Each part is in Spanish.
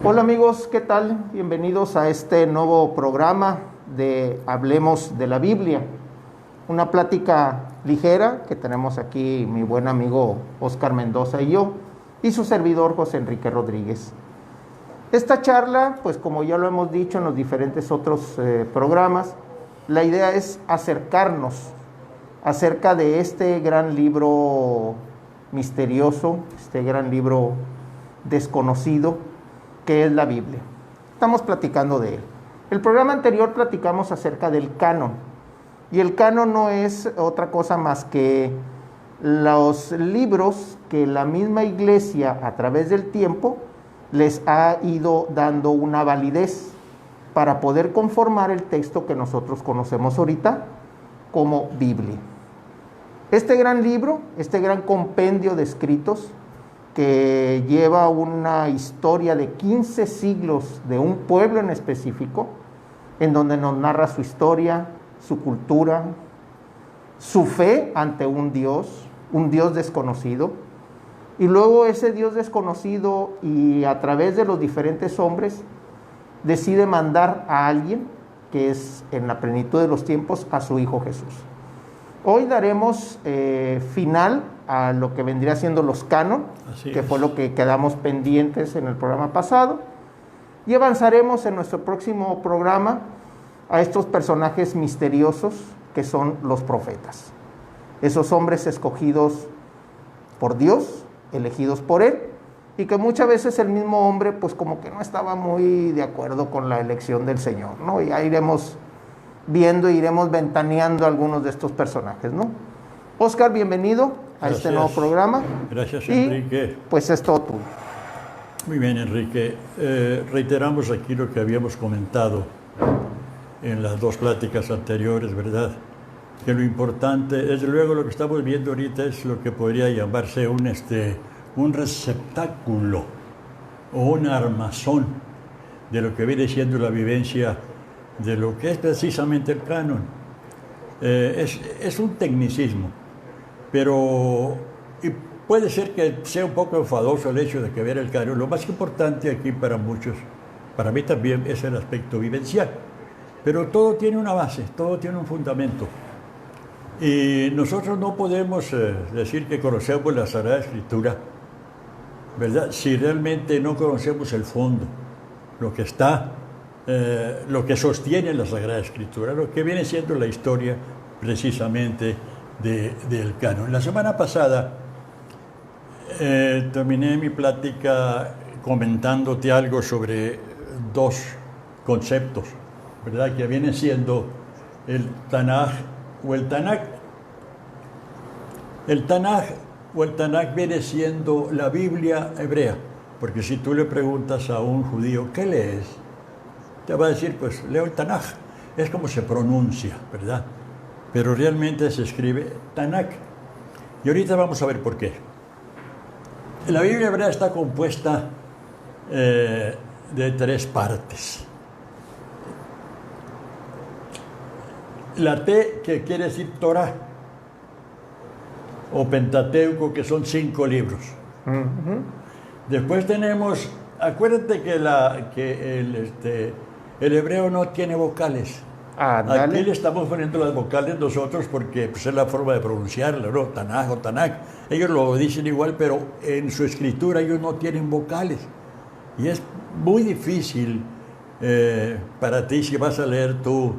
Hola amigos, ¿qué tal? Bienvenidos a este nuevo programa de Hablemos de la Biblia. Una plática ligera que tenemos aquí mi buen amigo Oscar Mendoza y yo, y su servidor José Enrique Rodríguez. Esta charla, pues como ya lo hemos dicho en los diferentes otros programas, la idea es acercarnos acerca de este gran libro misterioso, este gran libro desconocido, que es la Biblia. Estamos platicando de él. El programa anterior platicamos acerca del canon, y el canon no es otra cosa más que los libros que la misma iglesia a través del tiempo les ha ido dando una validez para poder conformar el texto que nosotros conocemos ahorita como Biblia. Este gran libro, este gran compendio de escritos que lleva una historia de 15 siglos de un pueblo en específico, en donde nos narra su historia, su cultura, su fe ante un Dios desconocido, y luego ese Dios desconocido, y a través de los diferentes hombres, decide mandar a alguien que es en la plenitud de los tiempos a su Hijo Jesús. Hoy daremos final a lo que vendría siendo los canon, que fue lo que quedamos pendientes en el programa pasado, y avanzaremos en nuestro próximo programa a estos personajes misteriosos que son los profetas. Esos hombres escogidos por Dios, elegidos por Él, y que muchas veces el mismo hombre pues como que no estaba muy de acuerdo con la elección del Señor, ¿no? Y ahí iremos viendo, iremos ventaneando algunos de estos personajes, ¿no? Oscar, bienvenido a este nuevo programa. Gracias, Enrique. Pues es todo tuyo. Muy bien, Enrique. Reiteramos aquí lo que habíamos comentado en las dos pláticas anteriores, ¿verdad? Que lo importante, desde luego lo que estamos viendo ahorita es lo que podría llamarse un receptáculo o un armazón de lo que viene siendo la vivencia de lo que es precisamente el canon. Es un tecnicismo, pero y puede ser que sea un poco enfadoso el hecho de que ver el canon. Lo más importante aquí para muchos, para mí también, es el aspecto vivencial. Pero todo tiene una base, todo tiene un fundamento. Y nosotros no podemos decir que conocemos la Sagrada Escritura, ¿verdad?, si realmente no conocemos el fondo, lo que está, lo que sostiene la Sagrada Escritura, lo que viene siendo la historia precisamente del canon. La semana pasada terminé mi plática comentándote algo sobre dos conceptos, ¿verdad?, que viene siendo el Tanaj o el Tanakh. El Tanaj o el Tanakh viene siendo la Biblia hebrea, porque si tú le preguntas a un judío, ¿qué lees?, te va a decir, pues leo el Tanaj. Es como se pronuncia, ¿verdad?, pero realmente se escribe Tanakh. Y ahorita vamos a ver por qué. La Biblia hebrea está compuesta de tres partes. La T, que quiere decir Torah, o Pentateuco, que son 5 libros. Después tenemos, acuérdate que el hebreo no tiene vocales. Aquí le estamos poniendo las vocales nosotros porque pues, es la forma de pronunciarlo, ¿no? Tanaj o Tanakh. Ellos lo dicen igual, pero en su escritura ellos no tienen vocales. Y es muy difícil para ti, si vas a leer tú,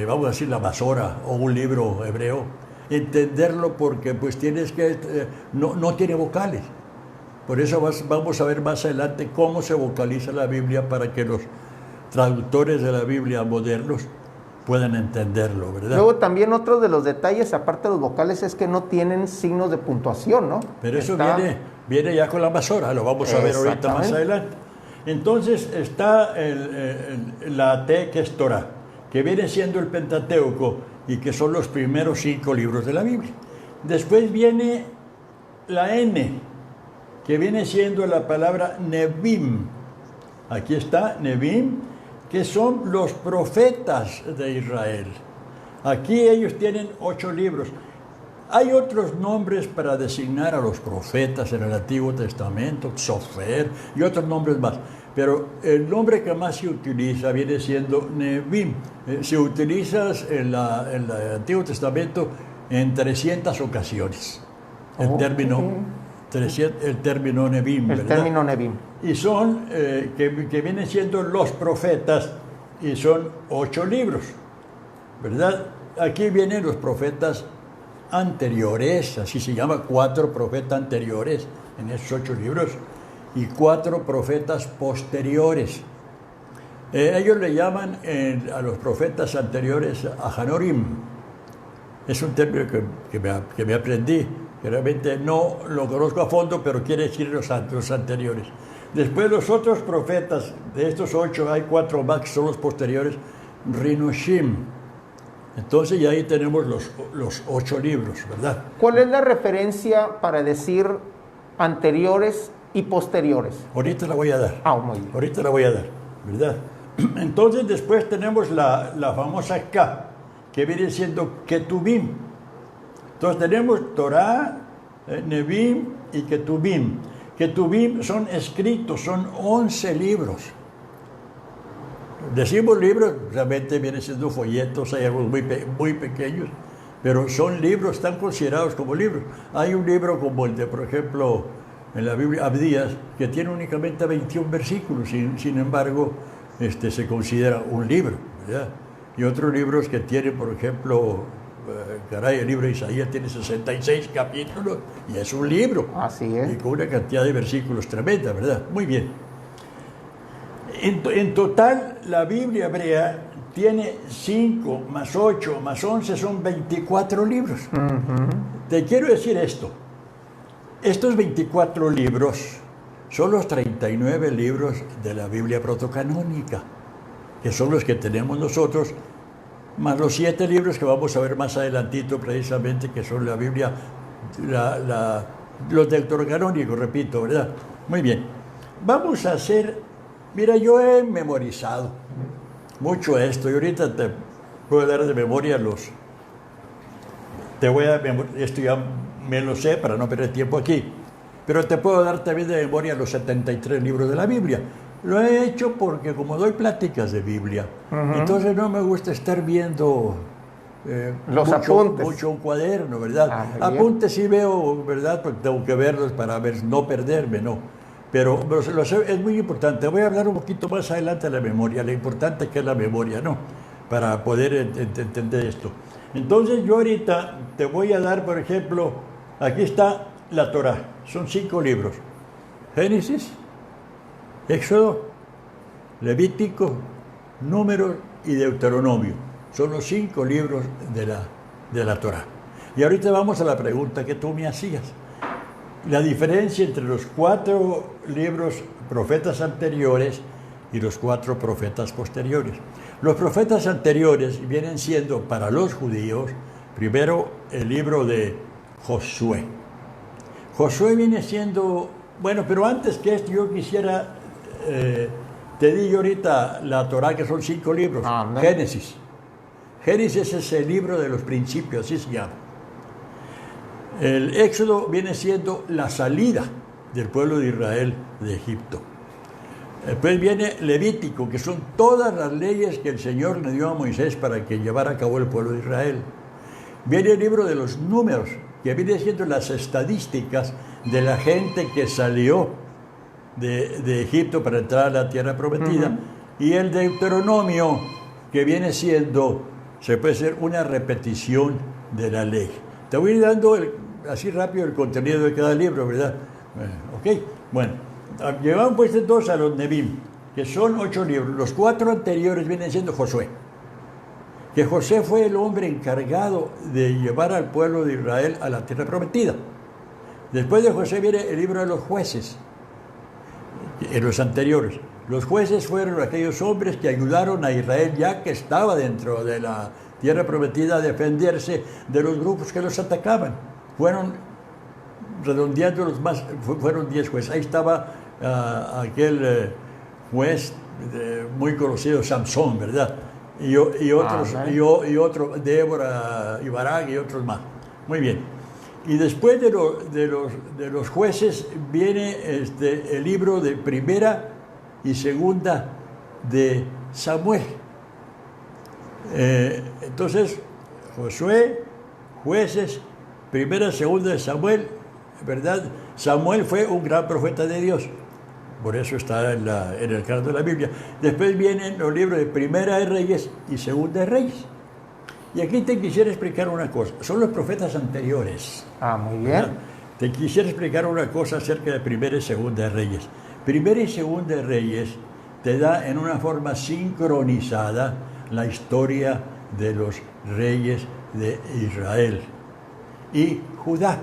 vamos a decir, la Masora o un libro hebreo, entenderlo, porque pues tienes que, no tiene vocales. Por eso vamos a ver más adelante cómo se vocaliza la Biblia para que los traductores de la Biblia modernos puedan entenderlo, ¿verdad? Luego también otro de los detalles, aparte de los vocales, es que no tienen signos de puntuación, ¿no? Pero eso viene ya con la Masora, lo vamos a ver ahorita más adelante. Entonces está la T, que es Torah, que viene siendo el Pentateuco y que son los primeros 5 libros de la Biblia. Después viene la N, que viene siendo la palabra Nebim. Aquí está Nebim, que son los profetas de Israel. Aquí ellos tienen 8 libros. Hay otros nombres para designar a los profetas en el Antiguo Testamento, Sofer y otros nombres más. Pero el nombre que más se utiliza viene siendo Nebim. Se utiliza en el Antiguo Testamento en 300 ocasiones. El término Nebim, el ¿verdad? término Nebim. Y son, que vienen siendo los profetas, y son 8 libros, ¿verdad? Aquí vienen los profetas anteriores, así se llama, 4 profetas anteriores en esos 8 libros, y 4 profetas posteriores. Ellos le llaman a los profetas anteriores a Hanorim. Es un término que me aprendí, que realmente no lo conozco a fondo, pero quiere decir los anteriores. Después los otros profetas, de estos 8 hay 4 más que son los posteriores, Rinoshim. Entonces ya ahí tenemos los 8 libros, ¿verdad? ¿Cuál es la referencia para decir anteriores y posteriores? Ahorita la voy a dar. Muy bien. Ahorita la voy a dar, ¿verdad? Entonces después tenemos la famosa K, que viene siendo Ketubim. Entonces tenemos Torah, Nebim y Ketubim. Ketubim son escritos, son 11 libros. Decimos libros, realmente vienen siendo folletos, hay algunos muy pequeños, pero son libros, están considerados como libros. Hay un libro como el de, por ejemplo, en la Biblia, Abdías, que tiene únicamente 21 versículos, sin embargo, se considera un libro, ¿verdad? Y otros libros que tienen, por ejemplo, el libro de Isaías tiene 66 capítulos y es un libro. Así es. Y con una cantidad de versículos tremenda, ¿verdad? Muy bien. En total, la Biblia hebrea tiene 5 más 8 más 11, son 24 libros. Te quiero decir esto. Estos 24 libros son los 39 libros de la Biblia protocanónica, que son los que tenemos nosotros, más los 7 libros que vamos a ver más adelantito precisamente, que son la Biblia, los deuterocanónicos, repito, ¿verdad? Muy bien. Vamos a hacer, mira, yo he memorizado mucho esto, y ahorita te puedo dar de memoria esto ya me lo sé para no perder tiempo aquí, pero te puedo dar también de memoria los 73 libros de la Biblia. Lo he hecho porque como doy pláticas de Biblia, entonces no me gusta estar viendo los apuntes. Mucho un cuaderno, ¿verdad? Apuntes sí veo, ¿verdad? Porque tengo que verlos para no perderme, ¿no? Pero es muy importante. Voy a hablar un poquito más adelante de la memoria, lo importante que es la memoria, ¿no? Para poder entender esto. Entonces yo ahorita te voy a dar, por ejemplo, aquí está la Torah, son 5 libros. Génesis, Éxodo, Levítico, Números y Deuteronomio. Son los 5 libros de la Torah. Y ahorita vamos a la pregunta que tú me hacías. La diferencia entre los 4 libros profetas anteriores y los 4 profetas posteriores. Los profetas anteriores vienen siendo para los judíos, primero el libro de Josué. Josué viene siendo, bueno, pero antes que esto yo quisiera, te digo ahorita la Torah, que son 5 libros. Génesis. Génesis es el libro de los principios, así se llama. El Éxodo viene siendo la salida del pueblo de Israel de Egipto. Después viene Levítico, que son todas las leyes que el Señor le dio a Moisés para que llevara a cabo el pueblo de Israel. Viene el libro de los Números, que viene siendo las estadísticas de la gente que salió de Egipto para entrar a la tierra prometida. Y el Deuteronomio, que viene siendo, se puede decir, una repetición de la ley. Te voy a ir dando así rápido el contenido de cada libro, ¿verdad? Ok, bueno, llevamos pues entonces a los Nebim, que son 8 libros. Los 4 anteriores vienen siendo Josué, que José fue el hombre encargado de llevar al pueblo de Israel a la tierra prometida. Después de José viene el libro de los jueces, en los anteriores. Los jueces fueron aquellos hombres que ayudaron a Israel, ya que estaba dentro de la tierra prometida, a defenderse de los grupos que los atacaban. Fueron redondeando los más, fueron 10 jueces. Ahí estaba aquel juez muy conocido, Samson, ¿verdad? Y otros, y otro, Débora y Barak y otros más. Muy bien. Y después de los jueces viene el libro de primera y segunda de Samuel. Entonces, Josué, jueces, primera, segunda de Samuel, ¿verdad? Samuel fue un gran profeta de Dios. Por eso está en el canon de la Biblia. Después vienen los libros de Primera de Reyes y Segunda de Reyes. Y aquí te quisiera explicar una cosa. Son los profetas anteriores. Ah, muy bien. ¿Verdad? Te quisiera explicar una cosa acerca de Primera y Segunda de Reyes. Primera y Segunda de Reyes te da en una forma sincronizada la historia de los reyes de Israel y Judá,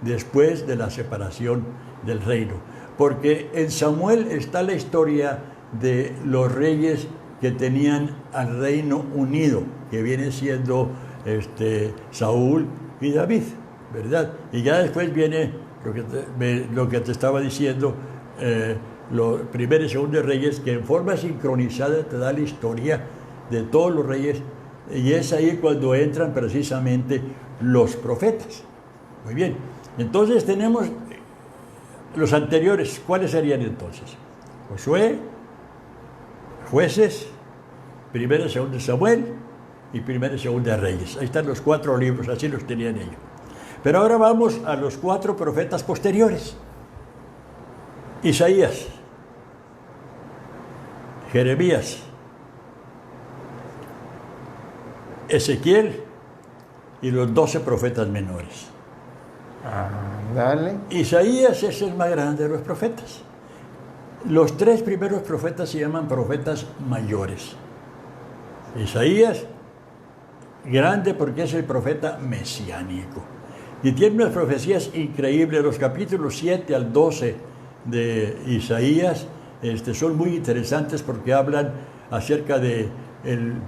después de la separación del reino. Porque en Samuel está la historia de los reyes que tenían al reino unido, que viene siendo Saúl y David, ¿verdad? Y ya después viene lo que te estaba diciendo, los primeros y segundos reyes, que en forma sincronizada te da la historia de todos los reyes, y es ahí cuando entran precisamente los profetas. Muy bien, entonces tenemos los anteriores. ¿Cuáles serían entonces? Josué, jueces, primera y segunda de Samuel y primera y segunda de Reyes. Ahí están los 4 libros, así los tenían ellos. Pero ahora vamos a los 4 profetas posteriores. Isaías, Jeremías, Ezequiel y los 12 profetas menores. Dale. Isaías es el más grande de los profetas. Los 3 primeros profetas se llaman profetas mayores. Isaías, grande porque es el profeta mesiánico. Y tiene unas profecías increíbles. Los capítulos 7 al 12 de Isaías son muy interesantes porque hablan acerca del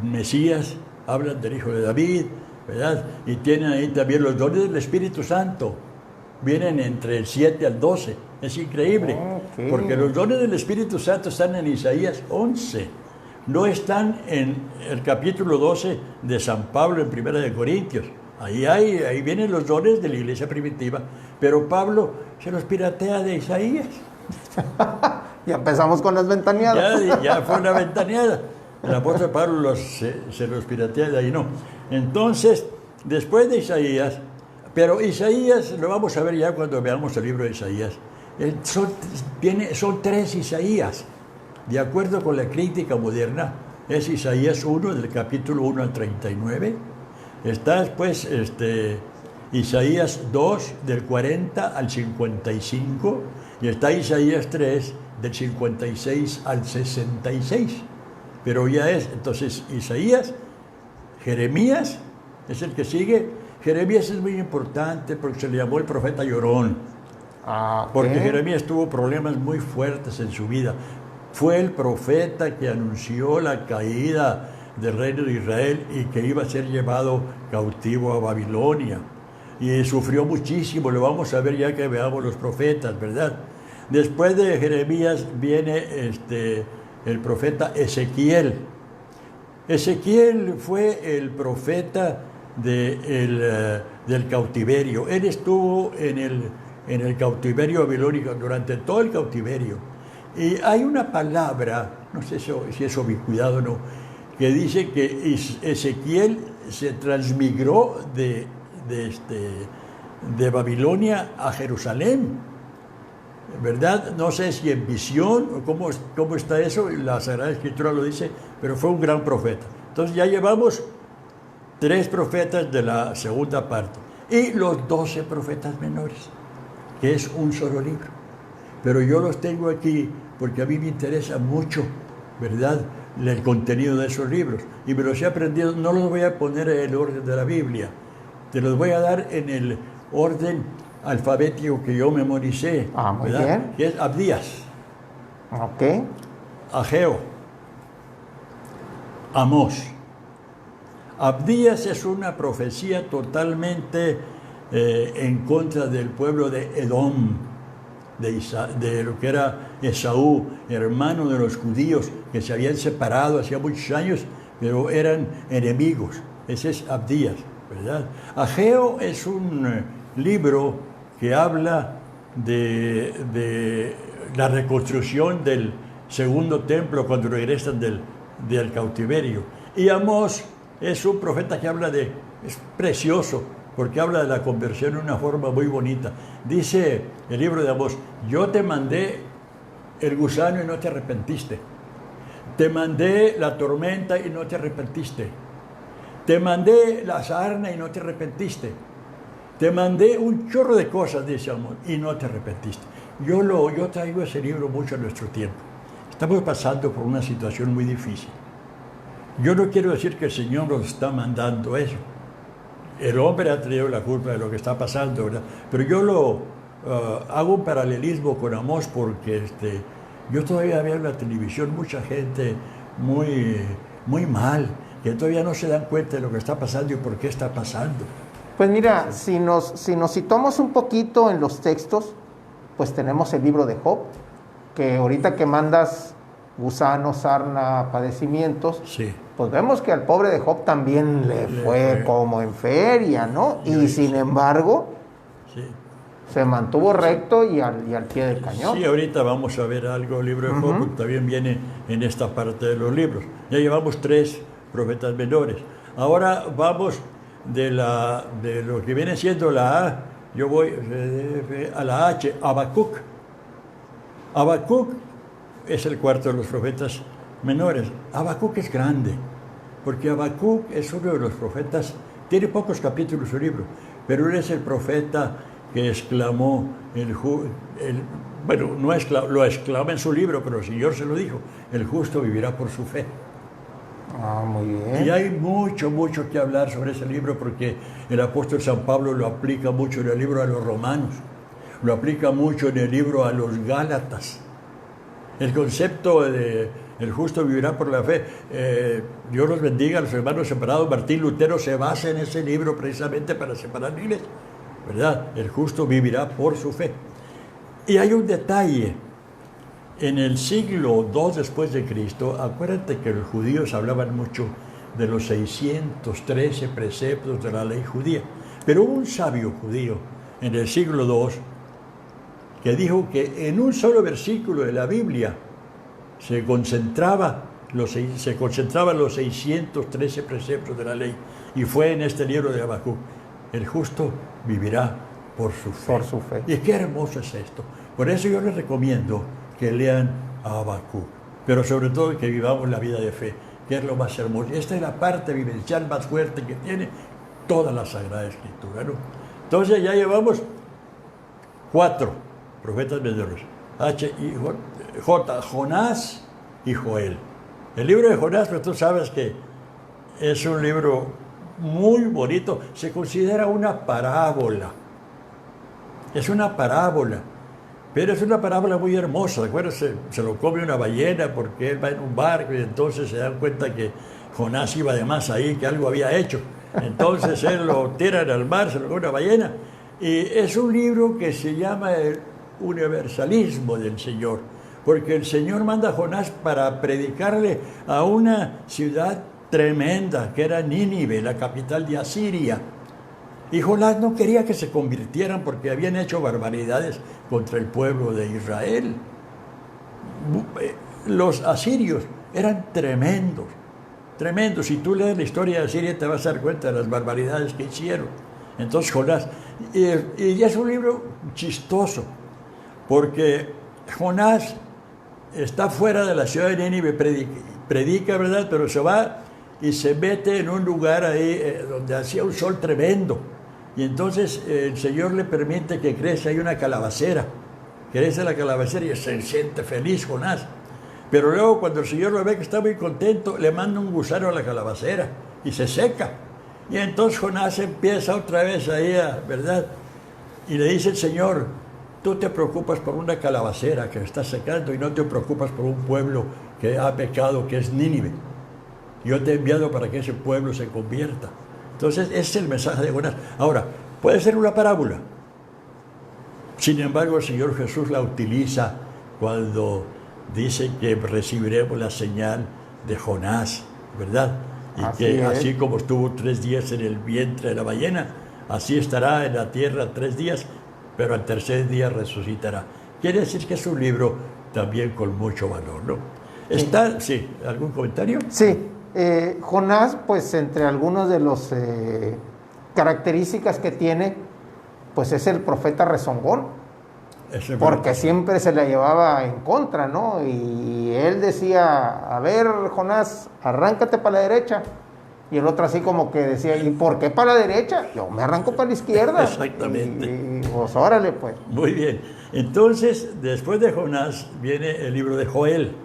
Mesías, hablan del Hijo de David, ¿verdad? Y tienen ahí también los dones del Espíritu Santo. Vienen entre el 7 al 12. Es increíble, porque los dones del Espíritu Santo están en Isaías 11. No están en el capítulo 12 de San Pablo en Primera de Corintios. Ahí vienen los dones de la iglesia primitiva, pero Pablo se los piratea de Isaías. Ya empezamos con las ventaneadas. Ya fue una ventaneada. El apóstol Pablo se los piratea de ahí, no. Entonces, después de Isaías, pero Isaías lo vamos a ver ya cuando veamos el libro de Isaías. Son 3 Isaías. De acuerdo con la crítica moderna, es Isaías 1, del capítulo 1 al 39. Está después Isaías 2, del 40 al 55. Y está Isaías 3, del 56 al 66. Pero ya es, entonces, Isaías, Jeremías, es el que sigue. Jeremías es muy importante porque se le llamó el profeta llorón. Porque Jeremías tuvo problemas muy fuertes en su vida. Fue el profeta que anunció la caída del reino de Israel y que iba a ser llevado cautivo a Babilonia. Y sufrió muchísimo, lo vamos a ver ya que veamos los profetas, ¿verdad? Después de Jeremías viene el profeta Ezequiel. Ezequiel fue el profeta del cautiverio. Él estuvo en el cautiverio babilónico durante todo el cautiverio. Y hay una palabra, no sé si es ubicuidad o no, que dice que Ezequiel se transmigró de Babilonia a Jerusalén, ¿verdad? No sé si en visión o cómo está eso, la Sagrada Escritura lo dice, pero fue un gran profeta. Entonces ya llevamos 3 profetas de la segunda parte y los 12 profetas menores, que es un solo libro. Pero yo los tengo aquí porque a mí me interesa mucho, ¿verdad?, el contenido de esos libros. Y me los he aprendido, no los voy a poner en el orden de la Biblia, te los voy a dar en el orden alfabético que yo memoricé, muy ¿verdad? bien. Que es Abdías, Ageo, Amós. Abdías es una profecía totalmente en contra del pueblo de Edom, de lo que era Esaú, hermano de los judíos que se habían separado hacía muchos años, pero eran enemigos. Ese es Abdías, ¿verdad? Ageo es un libro que habla de la reconstrucción del segundo templo cuando regresan del cautiverio. Y Amós es un profeta que es precioso, porque habla de la conversión de una forma muy bonita. Dice el libro de Amós: yo te mandé el gusano y no te arrepentiste. Te mandé la tormenta y no te arrepentiste. Te mandé la sarna y no te arrepentiste. Te mandé un chorro de cosas, dice Amós, y no te arrepentiste. Yo traigo ese libro mucho en nuestro tiempo. Estamos pasando por una situación muy difícil. Yo no quiero decir que el Señor nos está mandando eso. El hombre ha tenido la culpa de lo que está pasando, ¿verdad? Pero yo hago un paralelismo con Amós porque yo todavía veo en la televisión mucha gente muy, muy mal, que todavía no se dan cuenta de lo que está pasando y por qué está pasando. Pues mira, si nos situamos un poquito en los textos, pues tenemos el libro de Job, que ahorita que mandas gusano, sarna, padecimientos, sí, pues vemos que al pobre de Job también le fue como en feria, ¿no? Y sin embargo, sí, se mantuvo recto y al pie del cañón. Sí, ahorita vamos a ver algo del libro de Job, porque también viene en esta parte de los libros. Ya llevamos 3 profetas menores. Ahora vamos de lo que viene siendo la A, yo voy a la H, Habacuc. Habacuc es el cuarto de los profetas menores. Habacuc es grande, porque Habacuc es uno de los profetas, tiene pocos capítulos su libro, pero él es el profeta que exclamó, lo exclama en su libro, pero el Señor se lo dijo: el justo vivirá por su fe. Ah, muy bien. Y hay mucho que hablar sobre ese libro, porque el apóstol San Pablo lo aplica mucho en el libro a los romanos, lo aplica mucho en el libro a los gálatas. El concepto de el justo vivirá por la fe, Dios los bendiga a los hermanos separados. Martín Lutero se basa en ese libro precisamente para separar la iglesia, ¿verdad? El justo vivirá por su fe. Y hay un detalle. En el siglo II después de Cristo, acuérdate que los judíos hablaban mucho de los 613 preceptos de la ley judía. Pero hubo un sabio judío en el siglo II que dijo que en un solo versículo de la Biblia se concentraban los 613 preceptos de la ley. Y fue en este libro de Habacuc: el justo vivirá por su fe. Por su fe. Y qué hermoso es esto. Por eso yo les recomiendo que lean a Habacuc, pero sobre todo que vivamos la vida de fe, que es lo más hermoso. Esta es la parte vivencial más fuerte que tiene toda la Sagrada Escritura, ¿no? Entonces ya llevamos 4 profetas menores: H y J, Jonás y Joel. El libro de Jonás, pues tú sabes que es un libro muy bonito, se considera una parábola. Es una parábola. Pero es una parábola muy hermosa, ¿de acuerdo? Se lo come una ballena porque él va en un barco y entonces se dan cuenta que Jonás iba de más ahí, que algo había hecho. Entonces él lo tiran al mar, se lo come una ballena. Y es un libro que se llama el universalismo del Señor, porque el Señor manda a Jonás para predicarle a una ciudad tremenda, que era Nínive, la capital de Asiria. Y Jonás no quería que se convirtieran porque habían hecho barbaridades contra el pueblo de Israel. Los asirios eran tremendos, tremendos. Si tú lees la historia de Asiria te vas a dar cuenta de las barbaridades que hicieron. Entonces Jonás, y es un libro chistoso, porque Jonás está fuera de la ciudad de Nínive, predica, ¿verdad? Pero se va y se mete en un lugar ahí donde hacía un sol tremendo. Y entonces el Señor le permite que crezca ahí una calabacera. Crece la calabacera y se siente feliz Jonás. Pero luego cuando el Señor lo ve que está muy contento, le manda un gusano a la calabacera y se seca. Y entonces Jonás empieza otra vez ahí, ¿verdad? Y le dice el Señor: tú te preocupas por una calabacera que está secando y no te preocupas por un pueblo que ha pecado, que es Nínive. Yo te he enviado para que ese pueblo se convierta. Entonces, ese es el mensaje de Jonás. Ahora, puede ser una parábola. Sin embargo, el Señor Jesús la utiliza cuando dice que recibiremos la señal de Jonás, ¿verdad? Y así que así como estuvo 3 días en el vientre de la ballena, así estará en la tierra 3 días, pero al tercer día resucitará. Quiere decir que es un libro también con mucho valor, ¿no? Está, sí, ¿algún comentario? Sí, Jonás, pues entre algunos de los características que tiene, pues es el profeta rezongón, porque siempre se la llevaba en contra, ¿no? Y él decía, a ver, Jonás, arráncate para la derecha. Y el otro así como que decía, ¿y por qué para la derecha? Yo me arranco para la izquierda. Exactamente. Y pues órale, pues. Muy bien. Entonces, después de Jonás viene el libro de Joel.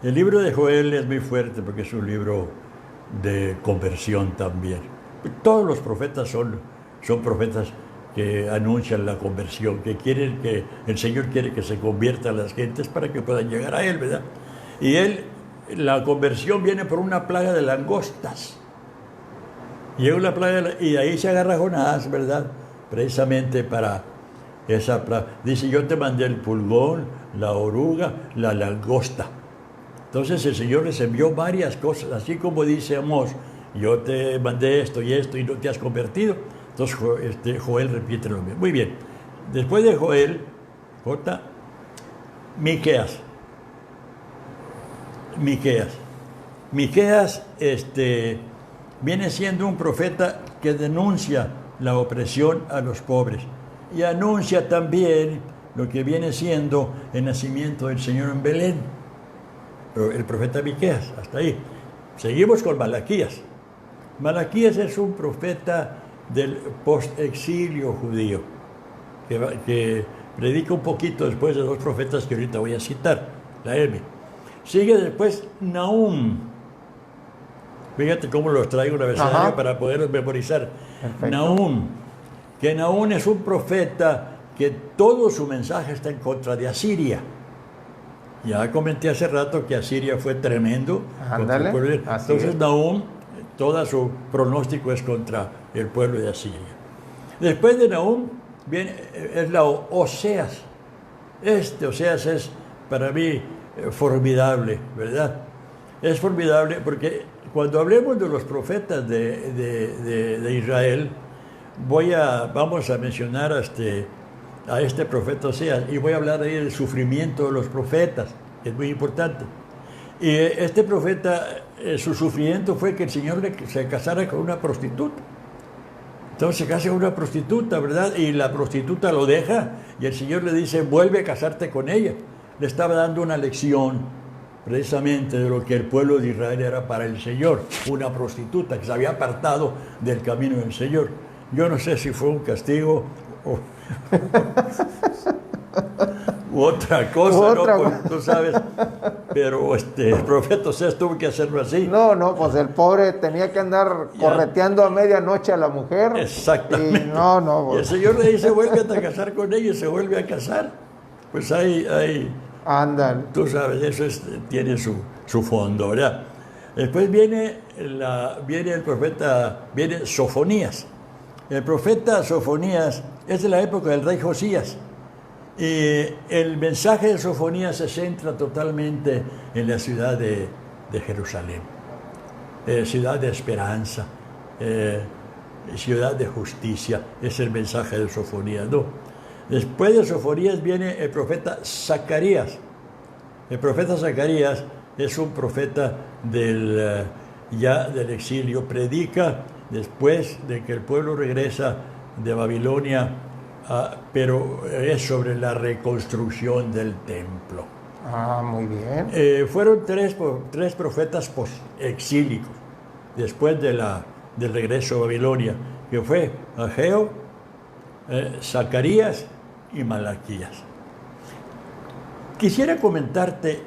El libro de Joel es muy fuerte porque es un libro de conversión también. Todos los profetas son profetas que anuncian la conversión, que quieren que el Señor quiere que se conviertan las gentes para que puedan llegar a Él, ¿verdad? Y la conversión viene por una plaga de langostas. Llega una plaga y ahí se agarra Jonás, ¿verdad? Precisamente para esa plaga. Dice, yo te mandé el pulgón, la oruga, la langosta. Entonces el Señor les envió varias cosas, así como dice Amós, yo te mandé esto y no te has convertido. Entonces Joel repite lo mismo. Muy bien. Después de Joel, Miqueas. Miqueas viene siendo un profeta que denuncia la opresión a los pobres y anuncia también lo que viene siendo el nacimiento del Señor en Belén. El profeta Miqueas, hasta ahí. Seguimos con Malaquías. Malaquías es un profeta del post-exilio judío, que predica un poquito después de 2 profetas que ahorita voy a citar, la M. Sigue después Nahum. Fíjate cómo los traigo una vez para poderlos memorizar. Perfecto. Nahum, que Nahum es un profeta que todo su mensaje está en contra de Asiria. Ya comenté hace rato que Asiria fue tremendo. Ándale, entonces Nahum, todo su pronóstico es contra el pueblo de Asiria. Después de Nahum es la Oseas. Oseas es para mí formidable, ¿verdad? Es formidable porque cuando hablemos de los profetas de Israel, vamos a mencionar a este profeta Oseas y voy a hablar ahí del sufrimiento de los profetas, que es muy importante. Y este profeta, su sufrimiento fue que el Señor se casara con una prostituta. Entonces se casa con una prostituta, ¿verdad? Y la prostituta lo deja y el Señor le dice, vuelve a casarte con ella. Le estaba dando una lección precisamente de lo que el pueblo de Israel era para el Señor, una prostituta que se había apartado del camino del Señor. Yo no sé si fue un castigo o otra cosa, ¿no? Pues, tú sabes, pero el profeta Oseas tuvo que hacerlo así. No, pues el pobre tenía que andar correteando a medianoche a la mujer. Exactamente. Y no. Y el Señor le dice, vuelve a casar con ella y se vuelve a casar. Pues ahí Ándale. Tú sabes, eso tiene su fondo, ¿verdad? Después viene Sofonías. El profeta Sofonías es de la época del rey Josías. Y el mensaje de Sofonías se centra totalmente en la ciudad de Jerusalén. Ciudad de esperanza, ciudad de justicia. Es el mensaje de Sofonías, ¿no? Después de Sofonías viene el profeta Zacarías. El profeta Zacarías es un profeta del exilio. Predica después de que el pueblo regresa de Babilonia, pero es sobre la reconstrucción del templo. Muy bien. Fueron tres profetas exílicos después del regreso a Babilonia, que fue Ageo, Zacarías y Malaquías. Quisiera comentarte,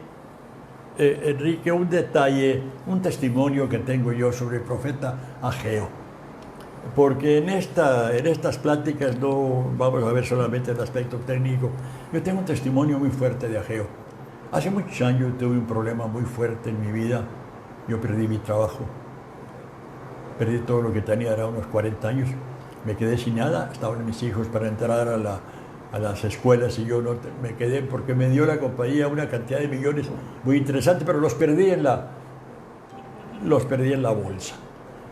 Enrique, un detalle, un testimonio que tengo yo sobre el profeta Ageo, porque en estas pláticas no vamos a ver solamente el aspecto técnico. Yo tengo un testimonio muy fuerte de Ageo. Hace muchos años tuve un problema muy fuerte en mi vida. Yo perdí mi trabajo, perdí todo lo que tenía, era unos 40 años. Me quedé sin nada, estaban mis hijos para entrar a las escuelas y yo no me quedé porque me dio la compañía una cantidad de millones muy interesante, pero los perdí en la bolsa.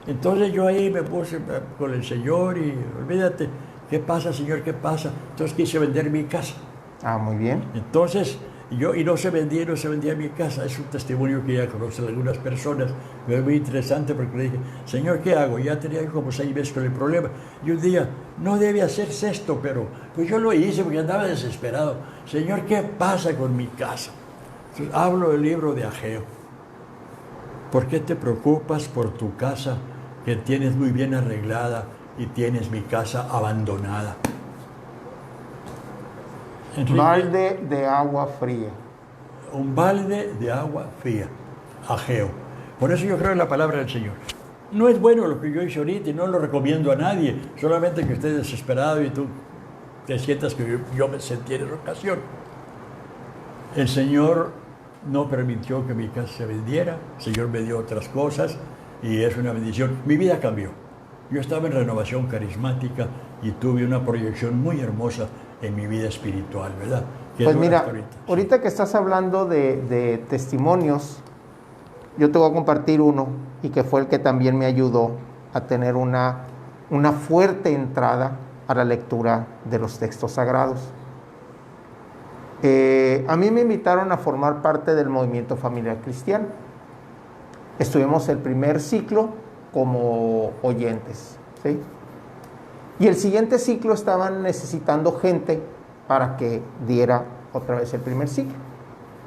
Entonces yo ahí me puse con el Señor y olvídate, ¿qué pasa, Señor? ¿Qué pasa? Entonces quise vender mi casa. Ah, muy bien. Entonces, y no se vendía mi casa. Es un testimonio que ya conocen algunas personas, pero es muy interesante porque le dije, Señor, ¿qué hago? Ya tenía como 6 meses con el problema. Y un día, no debe hacerse esto, pero pues yo lo hice porque andaba desesperado. Señor, ¿qué pasa con mi casa? Entonces, hablo del libro de Ageo. ¿Por qué te preocupas por tu casa que tienes muy bien arreglada y tienes mi casa abandonada? Enrique, Balde de agua fría. un balde de agua fría, Ageo. Por eso yo creo en la palabra del Señor. No es bueno lo que yo hice ahorita y no lo recomiendo a nadie, solamente que estés desesperado y tú te sientas que yo me sentí en esa ocasión. El Señor no permitió que mi casa se vendiera, el Señor me dio otras cosas y es una bendición. Mi vida cambió. Yo estaba en renovación carismática y tuve una proyección muy hermosa en mi vida espiritual, ¿verdad? Pues mira, ahorita que estás hablando de testimonios, yo te voy a compartir uno y que fue el que también me ayudó a tener una fuerte entrada a la lectura de los textos sagrados. A mí me invitaron a formar parte del movimiento familiar cristiano. Estuvimos el primer ciclo como oyentes, ¿sí? Y el siguiente ciclo estaban necesitando gente para que diera otra vez el primer ciclo.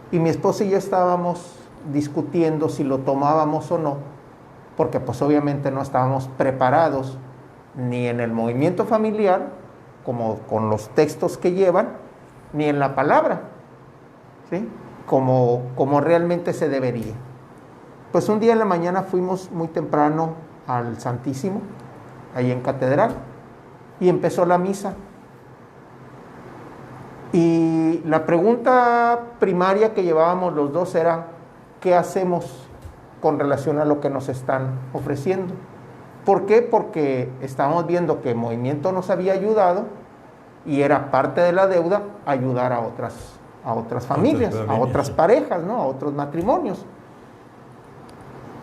Y mi esposa y yo estábamos discutiendo si lo tomábamos o no, porque pues obviamente no estábamos preparados ni en el movimiento familiar, como con los textos que llevan, ni en la palabra, ¿sí? Como realmente se debería. Pues un día en la mañana fuimos muy temprano al Santísimo, ahí en Catedral, y empezó la misa. Y la pregunta primaria que llevábamos los dos era, ¿qué hacemos con relación a lo que nos están ofreciendo? ¿Por qué? Porque estábamos viendo que el movimiento nos había ayudado y era parte de la deuda ayudar a otras familias, a otras parejas, ¿no? A otros matrimonios.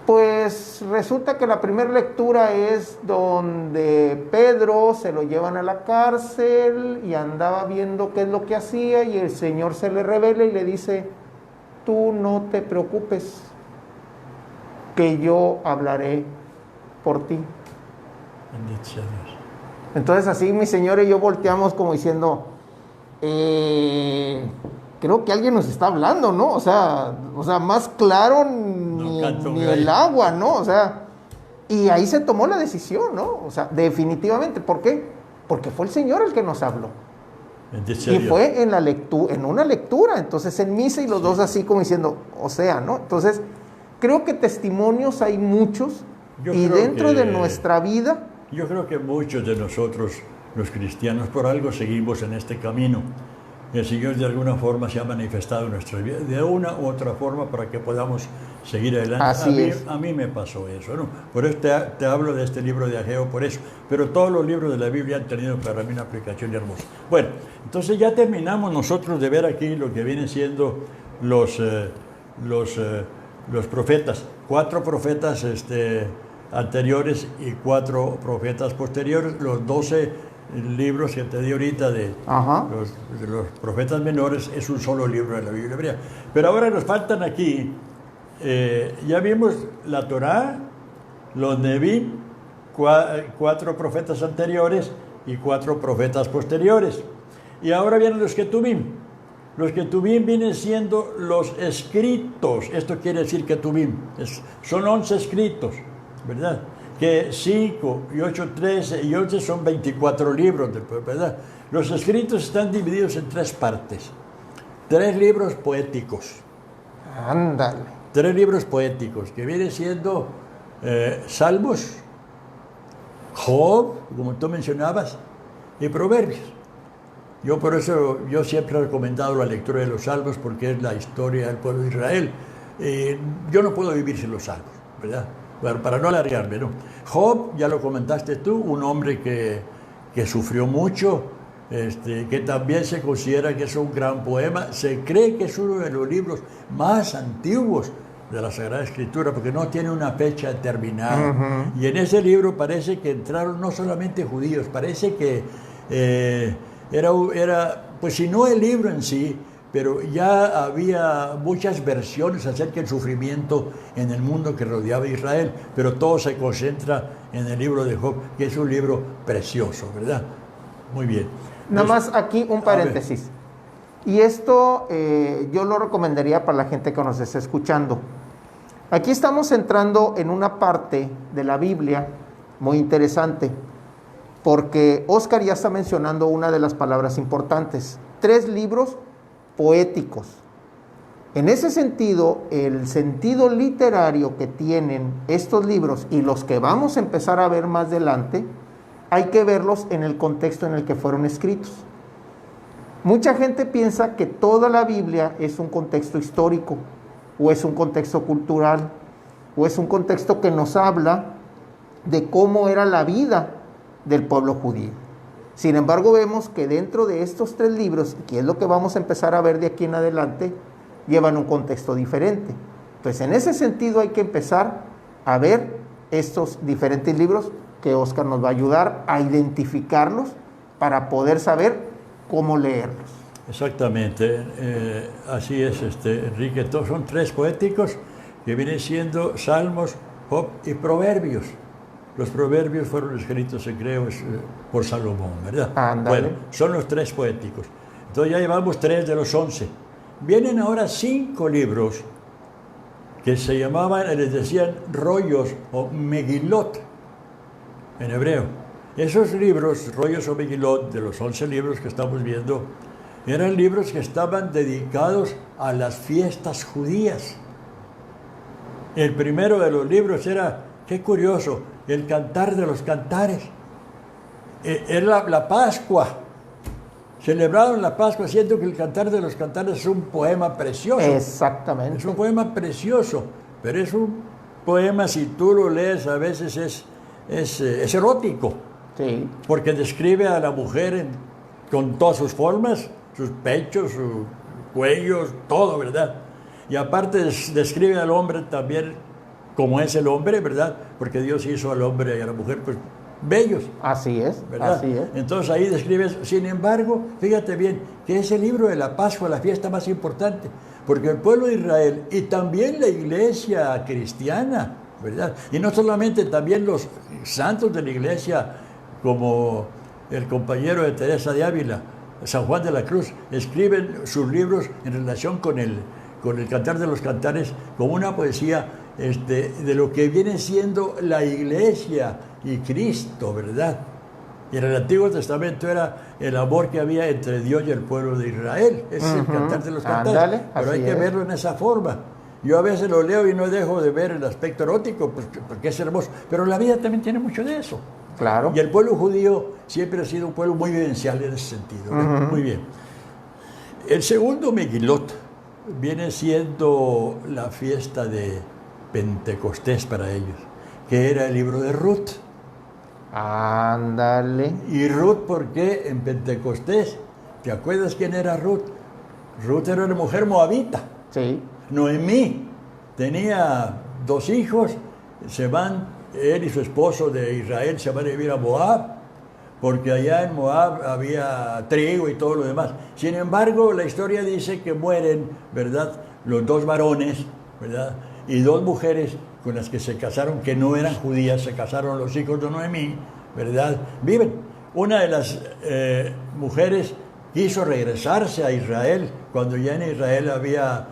Pues resulta que la primera lectura es donde Pedro se lo llevan a la cárcel y andaba viendo qué es lo que hacía y el Señor se le revela y le dice, tú no te preocupes, que yo hablaré por ti. Bendito sea Dios. Entonces así mi Señor y yo volteamos como diciendo, creo que alguien nos está hablando, ¿no? O sea más claro ni el agua, ¿no? O sea, y ahí se tomó la decisión, ¿no? O sea, definitivamente. ¿Por qué? Porque fue el Señor el que nos habló. Y fue en una lectura, entonces en misa y los dos así como diciendo, o sea, ¿no? Entonces, creo que testimonios hay muchos y dentro de nuestra vida. Yo creo que muchos de nosotros, los cristianos, por algo seguimos en este camino. El Señor de alguna forma se ha manifestado en nuestra vida, de una u otra forma, para que podamos seguir adelante. A mí me pasó eso, ¿no? Por eso te hablo de este libro de Ageo, por eso. Pero todos los libros de la Biblia han tenido para mí una aplicación hermosa. Bueno, entonces ya terminamos nosotros de ver aquí lo que vienen siendo los profetas. 4 profetas anteriores y 4 profetas posteriores, los 12 libros que te di ahorita de los profetas menores es un solo libro de la Biblia hebrea. Pero ahora nos faltan aquí, ya vimos la Torá, los Neví, 4 profetas anteriores y 4 profetas posteriores. Y ahora vienen los Ketubim. Los Ketubim vienen siendo los escritos. Esto quiere decir Ketubim. Son 11 escritos, ¿verdad? Que 5 y 8, 13 y 11 son 24 libros, ¿verdad? Los escritos están divididos en 3 partes. 3 libros poéticos. Ándale. 3 libros poéticos, que vienen siendo Salmos, Job, como tú mencionabas, y Proverbios. Por eso yo siempre he recomendado la lectura de los Salmos, porque es la historia del pueblo de Israel. Yo no puedo vivir sin los Salmos, ¿verdad? Para no alargarme, ¿no? Job, ya lo comentaste tú, un hombre que sufrió mucho, que también se considera que es un gran poema. Se cree que es uno de los libros más antiguos de la Sagrada Escritura, porque no tiene una fecha determinada. Ujú. Y en ese libro parece que entraron no solamente judíos, parece que pues si no el libro en sí, pero ya había muchas versiones acerca del sufrimiento en el mundo que rodeaba a Israel, pero todo se concentra en el libro de Job, que es un libro precioso, ¿verdad? Muy bien. Nada más aquí un paréntesis. Y esto yo lo recomendaría para la gente que nos esté escuchando. Aquí estamos entrando en una parte de la Biblia muy interesante, porque Oscar ya está mencionando una de las palabras importantes: 3 libros poéticos. En ese sentido, el sentido literario que tienen estos libros y los que vamos a empezar a ver más adelante, hay que verlos en el contexto en el que fueron escritos. Mucha gente piensa que toda la Biblia es un contexto histórico, o es un contexto cultural, o es un contexto que nos habla de cómo era la vida del pueblo judío. Sin embargo, vemos que dentro de estos 3 libros, que es lo que vamos a empezar a ver de aquí en adelante, llevan un contexto diferente. Entonces, en ese sentido hay que empezar a ver estos diferentes libros que Oscar nos va a ayudar a identificarlos para poder saber cómo leerlos. Exactamente, así es, Enrique. Todos son 3 poéticos que vienen siendo Salmos, Job y Proverbios. Los Proverbios fueron escritos, creo, por Salomón, ¿verdad? Ándale. Bueno, son los 3 poéticos. Entonces ya llevamos 3 de los 11. Vienen ahora 5 libros que se llamaban, les decían rollos o Megilot en hebreo. Esos libros, rollos o Megilot, de los 11 libros que estamos viendo, eran libros que estaban dedicados a las fiestas judías. El primero de los libros era, qué curioso, el Cantar de los Cantares. Era la Pascua. Celebraron la Pascua, siendo que el Cantar de los Cantares es un poema precioso. Exactamente. Es un poema precioso, pero es un poema, si tú lo lees, a veces es erótico. Sí. Porque describe a la mujer con todas sus formas, sus pechos, sus cuellos, todo, ¿verdad? Y aparte describe al hombre también como es el hombre, ¿verdad? Porque Dios hizo al hombre y a la mujer, pues, bellos. Así es, ¿verdad? así es. Entonces ahí describe eso. Sin embargo, fíjate bien, que es el libro de la Pascua, la fiesta más importante, porque el pueblo de Israel y también la iglesia cristiana, ¿verdad? Y no solamente, también los santos de la iglesia, como el compañero de Teresa de Ávila, San Juan de la Cruz, escriben sus libros en relación con el Cantar de los Cantares, como una poesía de lo que viene siendo la iglesia y Cristo, ¿verdad? Y en el Antiguo Testamento era el amor que había entre Dios y el pueblo de Israel. Ese es el Cantar de los Cantares. Ándale, pero hay así que es. verlo en esa forma. Yo a veces lo leo y no dejo de ver el aspecto erótico, porque es hermoso. Pero la vida también tiene mucho de eso. Claro. Y el pueblo judío siempre ha sido un pueblo muy vivencial en ese sentido. Muy bien. El segundo Megilot viene siendo la fiesta de Pentecostés para ellos, que era el libro de Ruth. Ándale. ¿Y Ruth por qué en Pentecostés? ¿Te acuerdas quién era Ruth? Ruth era una mujer moabita. Sí. Noemí tenía 2 hijos, se van, él y su esposo de Israel se van a vivir a Moab, porque allá en Moab había trigo y todo lo demás. Sin embargo, la historia dice que mueren, ¿verdad?, los 2 varones, ¿verdad?, y 2 mujeres con las que se casaron, que no eran judías, se casaron los hijos de Noemí, ¿verdad? Viven. Una de las mujeres quiso regresarse a Israel cuando ya en Israel había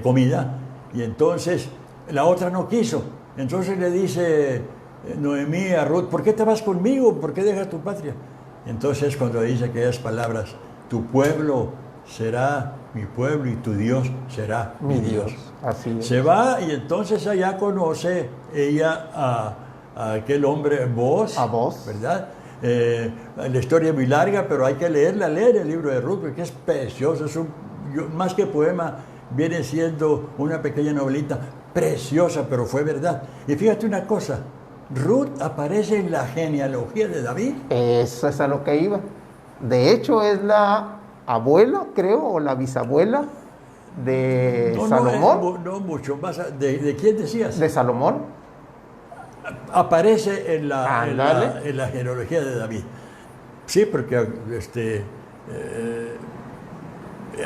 comida, y entonces la otra no quiso. Entonces le dice Noemí a Ruth, ¿por qué te vas conmigo? ¿Por qué dejas tu patria? Entonces cuando dice aquellas palabras, tu pueblo será mi pueblo y tu Dios será mi Dios. Así es. Se va y entonces allá conoce ella a aquel hombre Boaz, A Boaz. ¿verdad? La historia es muy larga, pero hay que leer el libro de Ruth, porque es precioso, más que poema, viene siendo una pequeña novelita preciosa, pero fue verdad. Y fíjate una cosa, Ruth aparece en la genealogía de David. Eso es a lo que iba. De hecho, es la abuela, creo, o la bisabuela de No, Salomón. no mucho más. ¿De quién decías? De Salomón. Aparece en la Ándale. genealogía de David. Sí, porque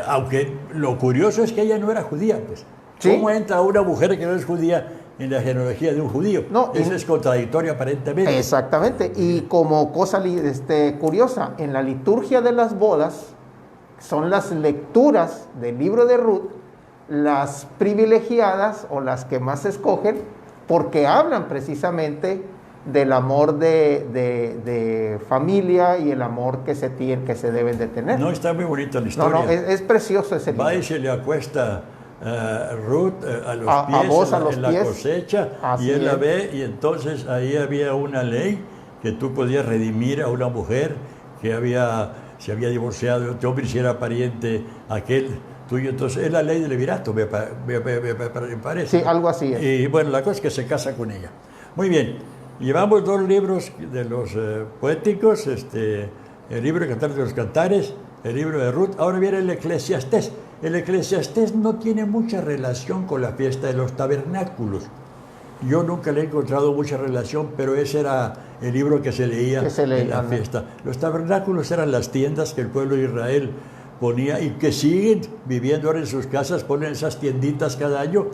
aunque lo curioso es que ella no era judía, pues. Sí. ¿Cómo entra una mujer que no es judía en la genealogía de un judío? No, Eso es contradictorio aparentemente. Exactamente. Y como cosa curiosa, en la liturgia de las bodas son las lecturas del libro de Ruth las privilegiadas o las que más se escogen porque hablan precisamente del amor de familia y el amor que se deben de tener. No, está muy bonita la historia. No, es precioso ese libro. Va y se le acuesta Ruth a los pies, en la cosecha, Así y él la es. ve, y entonces ahí había una ley que tú podías redimir a una mujer que se había divorciado de otro hombre y si era pariente aquel tuyo. Entonces es la ley del levirato, me parece. Sí, algo así es. Y bueno, la cosa es que se casa con ella. Muy bien, llevamos 2 libros de los poéticos, el libro de Cantares de los Cantares, el libro de Ruth. Ahora viene el Eclesiastés. El Eclesiastés no tiene mucha relación con la fiesta de los tabernáculos. Yo nunca le he encontrado mucha relación, pero ese era el libro que se leía en la fiesta. Los tabernáculos eran las tiendas que el pueblo de Israel ponía y que siguen viviendo ahora en sus casas, ponen esas tienditas cada año,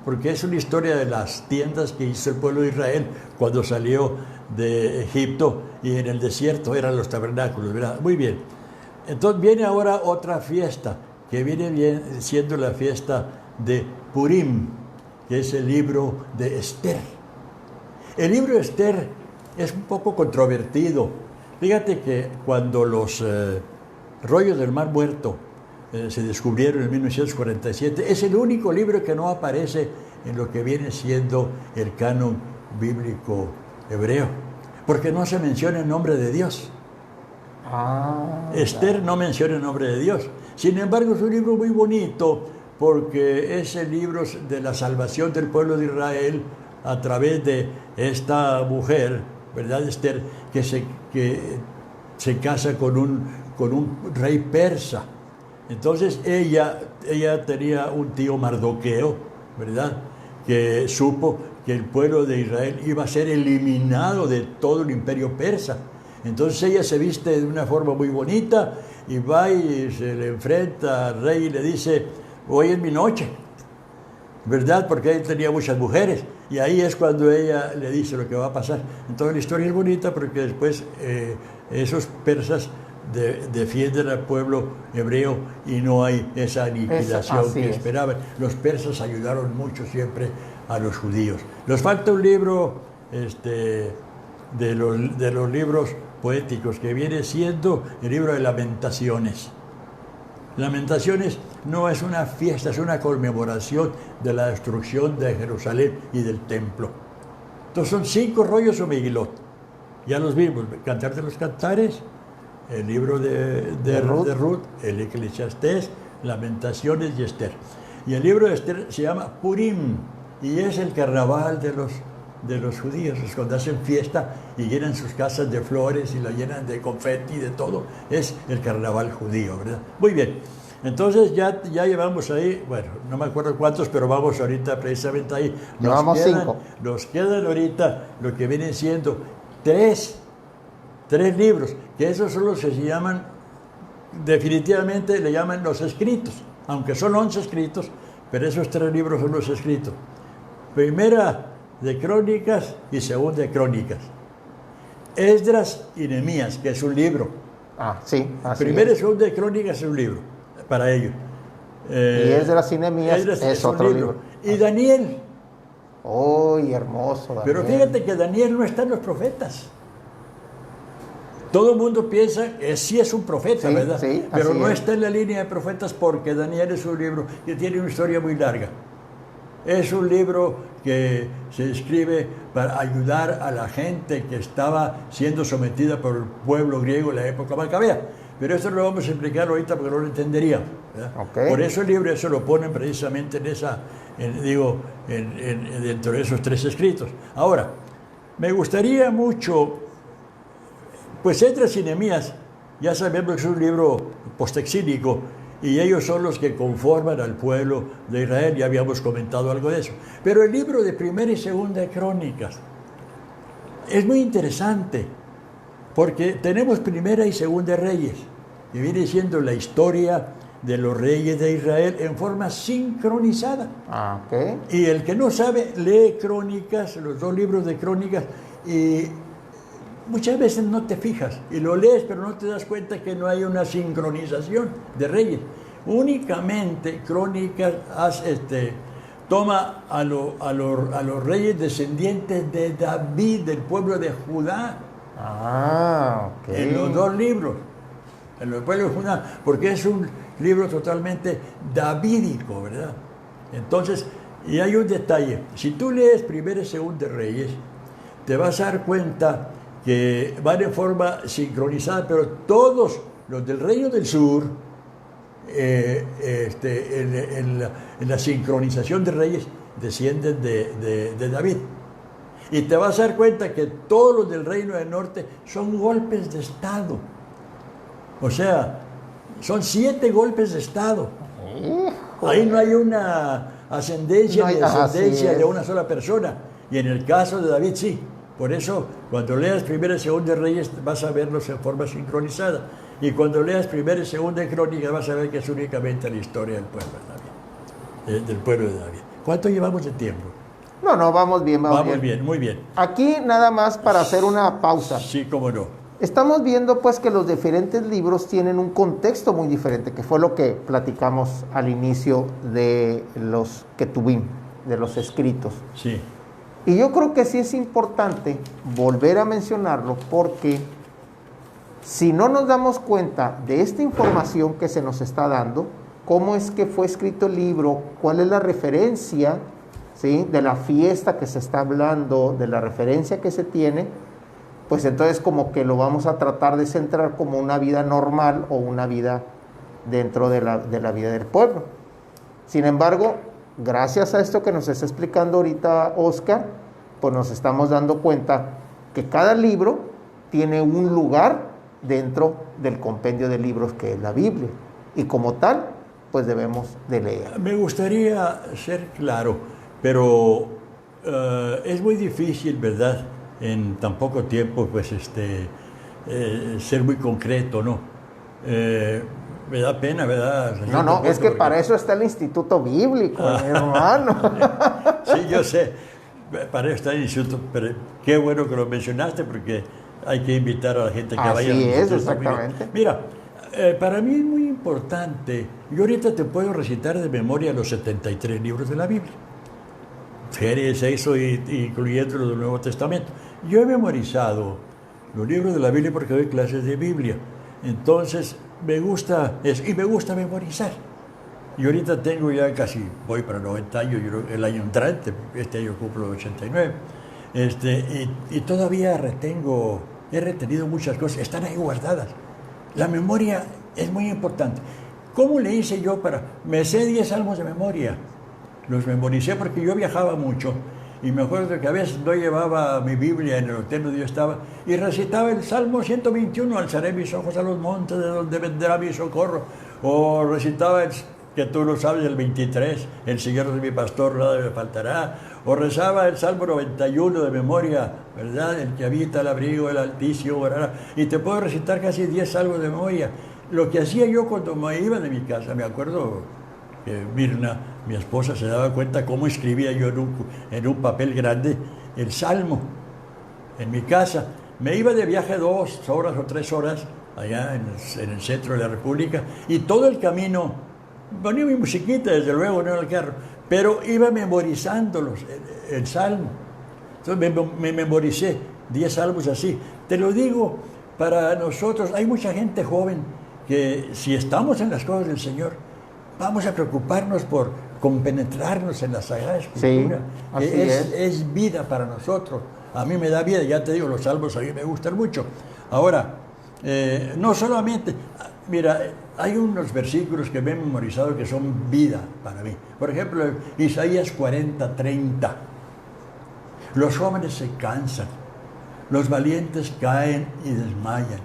porque es una historia de las tiendas que hizo el pueblo de Israel cuando salió de Egipto, y en el desierto eran los tabernáculos, ¿verdad? Muy bien. Entonces viene ahora otra fiesta, que viene siendo la fiesta de Purim, que es el libro de Esther. El libro de Esther es un poco controvertido. Fíjate que cuando los rollos del Mar Muerto se descubrieron en 1947, es el único libro que no aparece en lo que viene siendo el canon bíblico hebreo, porque no se menciona el nombre de Dios. Esther no menciona el nombre de Dios. Sin embargo, es un libro muy bonito porque es el libro de la salvación del pueblo de Israel a través de esta mujer, ¿verdad? Esther, que se casa con un rey persa. Entonces ella tenía un tío Mardoqueo, ¿verdad?, que supo que el pueblo de Israel iba a ser eliminado de todo el imperio persa. Entonces ella se viste de una forma muy bonita y va y se le enfrenta al rey y le dice: hoy es mi noche, ¿verdad? Porque él tenía muchas mujeres. Y ahí es cuando ella le dice lo que va a pasar. Entonces la historia es bonita porque después esos persas defienden al pueblo hebreo y no hay esa aniquilación que esperaban. Los persas ayudaron mucho siempre a los judíos. Nos falta un libro de los libros poéticos que viene siendo el libro de Lamentaciones. Lamentaciones no es una fiesta, es una conmemoración de la destrucción de Jerusalén y del templo. Entonces son 5 rollos o Megilot. Ya los vimos: Cantar de los Cantares, el libro de Ruth, el Eclesiastés, Lamentaciones y Esther. Y el libro de Esther se llama Purim y es el carnaval de los judíos. Es cuando hacen fiesta y llenan sus casas de flores y la llenan de confeti y de todo. Es el carnaval judío, ¿verdad? Muy bien. Entonces ya llevamos ahí, bueno, no me acuerdo cuántos, pero vamos ahorita precisamente ahí. Llevamos 5. Nos quedan ahorita lo que vienen siendo 3 libros, que esos son los que se llaman, definitivamente le llaman los escritos, aunque son 11 escritos, pero esos 3 libros son los escritos. Primera de Crónicas y segunda de Crónicas. Esdras y Nehemías, que es un libro. Sí, así Primera y es. segunda de Crónicas es un libro para ellos. Y Esdras y Nehemías es otro libro. Y Daniel. ¡Uy, hermoso Daniel! Pero fíjate que Daniel no está en los profetas. Todo el mundo piensa que sí es un profeta, sí, ¿verdad? Sí, pero no está en la línea de profetas porque Daniel es un libro que tiene una historia muy larga. Es un libro que se escribe para ayudar a la gente que estaba siendo sometida por el pueblo griego en la época macabea. Pero esto lo vamos a explicar ahorita porque no lo entendería, ¿verdad? Okay. Por eso el libro eso lo ponen precisamente dentro de esos 3 escritos. Ahora, me gustaría mucho, pues Esdras y Nehemías, ya sabemos que es un libro postexílico y ellos son los que conforman al pueblo de Israel. Ya habíamos comentado algo de eso. Pero el libro de Primera y Segunda de Crónicas es muy interesante, porque tenemos Primera y Segunda de Reyes, que viene siendo la historia de los reyes de Israel en forma sincronizada. Okay. Y el que no sabe, lee Crónicas, los dos libros de Crónicas, y muchas veces no te fijas, y lo lees, pero no te das cuenta que no hay una sincronización de reyes. Únicamente Crónicas toma a los reyes descendientes de David, del pueblo de Judá, Okay. en los dos libros, en los pueblos de Judá, porque es un libro totalmente davídico, ¿verdad? Entonces, y hay un detalle, si tú lees Primera y Segunda de Reyes, te vas a dar cuenta que van en forma sincronizada, pero todos los del Reino del Sur, en la sincronización de reyes, descienden de David. Y te vas a dar cuenta que todos los del Reino del Norte son golpes de Estado. O sea, son 7 golpes de Estado. Ahí no hay una ascendencia ni descendencia de una sola persona. Y en el caso de David sí. Por eso, cuando leas Primera y Segunda de Reyes, vas a verlos en forma sincronizada. Y cuando leas Primera y Segunda de Crónicas, vas a ver que es únicamente la historia del pueblo de David. Del pueblo de David. ¿Cuánto llevamos de tiempo? No, vamos bien, Vamos bien, muy bien. Aquí nada más para hacer una pausa. Sí, cómo no. Estamos viendo pues que los diferentes libros tienen un contexto muy diferente, que fue lo que platicamos al inicio de los Ketubim, de los escritos. Sí. Y yo creo que sí es importante volver a mencionarlo, porque si no nos damos cuenta de esta información que se nos está dando, cómo es que fue escrito el libro, cuál es la referencia, ¿sí?, de la fiesta que se está hablando, de la referencia que se tiene, pues entonces como que lo vamos a tratar de centrar como una vida normal o una vida dentro de la vida del pueblo. Sin embargo, gracias a esto que nos está explicando ahorita Oscar, pues nos estamos dando cuenta que cada libro tiene un lugar dentro del compendio de libros que es la Biblia, y como tal, pues debemos de leer. Me gustaría ser claro, pero es muy difícil, ¿verdad?, en tan poco tiempo, pues ser muy concreto, ¿no? Me da pena, ¿verdad? No, es que porque para eso está el Instituto Bíblico, hermano. Sí, yo sé, para eso está el Instituto, pero qué bueno que lo mencionaste, porque hay que invitar a la gente que vaya. Así es, exactamente. Mira, para mí es muy importante, yo ahorita te puedo recitar de memoria los 73 libros de la Biblia. Génesis, Éxodo, incluyendo los del Nuevo Testamento. Yo he memorizado los libros de la Biblia porque doy clases de Biblia. Entonces, me gusta eso, y me gusta memorizar. Y ahorita tengo ya casi, voy para 90 años, el año entrante, este año cumplo 89. Y todavía he retenido muchas cosas, están ahí guardadas. La memoria es muy importante. ¿Cómo le hice yo me sé 10 salmos de memoria? Los memoricé porque yo viajaba mucho y me acuerdo que a veces no llevaba mi Biblia en el hotel donde yo estaba y recitaba el Salmo 121, alzaré mis ojos a los montes de donde vendrá mi socorro, o recitaba que tú lo sabes, el 23, el Señor es mi pastor, nada me faltará, o rezaba el Salmo 91 de memoria, ¿verdad?, el que habita el abrigo del Altísimo, ¿verdad? Y te puedo recitar casi 10 salmos de memoria. Lo que hacía yo cuando me iba de mi casa, me acuerdo que Mirna, mi esposa, se daba cuenta cómo escribía yo en un papel grande el Salmo en mi casa. Me iba de viaje 2 horas o 3 horas allá en el centro de la República, y todo el camino ponía mi musiquita, desde luego, no en el carro, pero iba memorizando el Salmo. Entonces me memoricé 10 salmos así. Te lo digo, para nosotros, hay mucha gente joven que, si estamos en las cosas del Señor, vamos a preocuparnos por compenetrarnos en la Sagrada Escritura. Sí, es vida para nosotros. A mí me da vida, ya te digo, los salmos a mí me gustan mucho. Ahora, no solamente, mira, hay unos versículos que me he memorizado que son vida para mí. Por ejemplo, Isaías 40:30. Los jóvenes se cansan, los valientes caen y desmayan,